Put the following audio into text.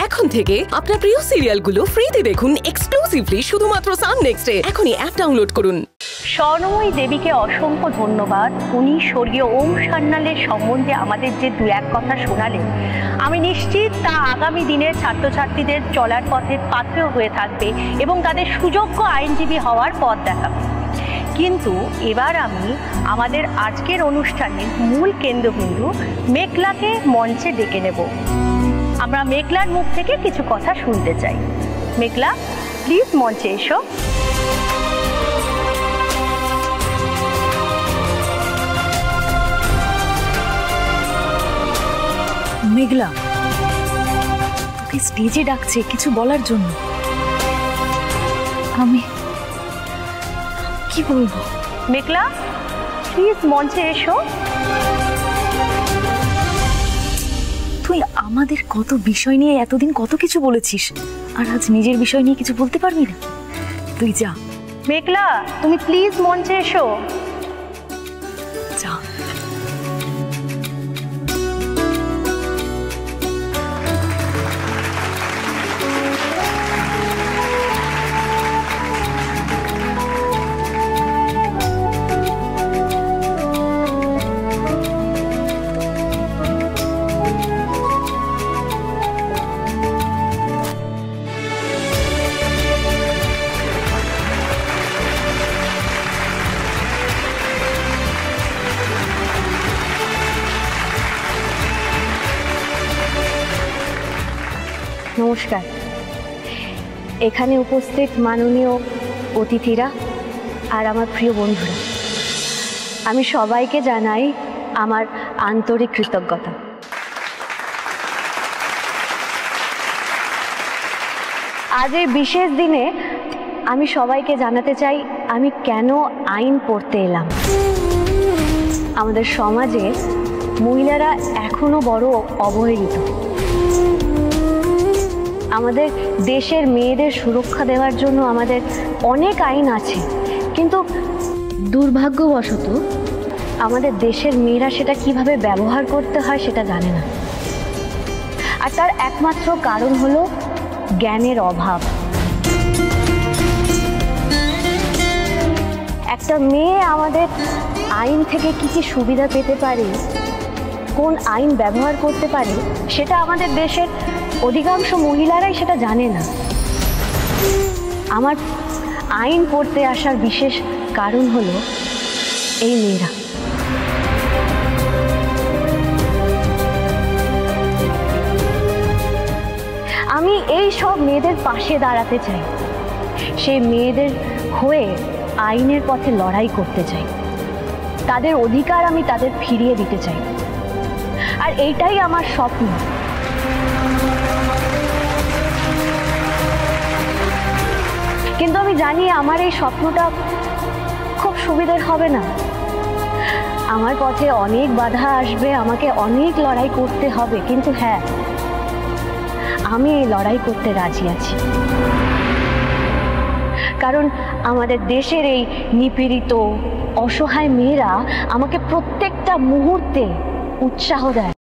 এখন থেকে আপনার প্রিয় সিরিয়ালগুলো ফ্রিতে দেখুন এক্সক্লুসিভলি শুধুমাত্র সান নেক্সটে। এখনই অ্যাপ ডাউনলোড করুন। স্বর্ণময়ী দেবীকে অসংখ্য ধন্যবাদ। উনি স্বর্গীয় ওম সান্যালের সম্বন্ধে আমাদের যে দু এক কথা শোনালেন, আমি নিশ্চিত তা আগামী দিনের ছাত্রছাত্রীদের চলার পথে পাথেয় হয়ে থাকবে এবং তাদের সুযোগ্য আইনজীবী হওয়ার পথ দেখাবে। কিন্তু এবার আমি আমাদের আজকের অনুষ্ঠানের মূল কেন্দ্রবিন্দু মেঘলাকে মঞ্চে ডেকে নেব। আমরা মেঘলার মুখ থেকে কিছু কথা শুনতে চাই। মেঘলা, প্লিজ মঞ্চে এসো। মেঘলা, তোকে স্টেজে ডাকছে কিছু বলার জন্য। আমি কি বলবো? মেঘলা, প্লিজ মঞ্চে এসো। তুই আমাদের কত বিষয় নিয়ে এতদিন কত কিছু বলেছিস, আর আজ নিজের বিষয় নিয়ে কিছু বলতে পারবি না? তুই যা। মেঘলা, তুমি প্লিজ মঞ্চে এসো। যা। নমস্কার। এখানে উপস্থিত মাননীয় অতিথিরা আর আমার প্রিয় বন্ধুরা, আমি সবাইকে জানাই আমার আন্তরিক কৃতজ্ঞতা। আজ এই বিশেষ দিনে আমি সবাইকে জানাতে চাই আমি কেন আইন পড়তে এলাম। আমাদের সমাজে মহিলারা এখনো বড় অবহেলিত। আমাদের দেশের মেয়েদের সুরক্ষা দেওয়ার জন্য আমাদের অনেক আইন আছে, কিন্তু দুর্ভাগ্যবশত আমাদের দেশের মেয়েরা সেটা কিভাবে ব্যবহার করতে হয় সেটা জানে না। আর তার একমাত্র কারণ হলো জ্ঞানের অভাব। একটা মেয়ে আমাদের আইন থেকে কি কি সুবিধা পেতে পারে, কোন আইন ব্যবহার করতে পারে, সেটা আমাদের দেশের অধিকাংশ মহিলারাই সেটা জানে না। আমার আইন পড়তে আসার বিশেষ কারণ হলো এই মেয়েরা। আমি এই সব মেয়েদের পাশে দাঁড়াতে চাই, সেই মেয়েদের হয়ে আইনের পথে লড়াই করতে চাই। তাদের অধিকার আমি তাদের ফিরিয়ে দিতে চাই, আর এইটাই আমার স্বপ্ন। কিন্তু আমি জানি আমার এই স্বপ্নটা খুব সুবিধার হবে না। আমার পথে অনেক বাধা আসবে, আমাকে অনেক লড়াই করতে হবে, কিন্তু হ্যাঁ, আমি এই লড়াই করতে রাজি আছি। কারণ আমাদের দেশের এই নিপীড়িত অসহায় মেয়েরা আমাকে প্রত্যেকটা মুহূর্তে উৎসাহ দেয়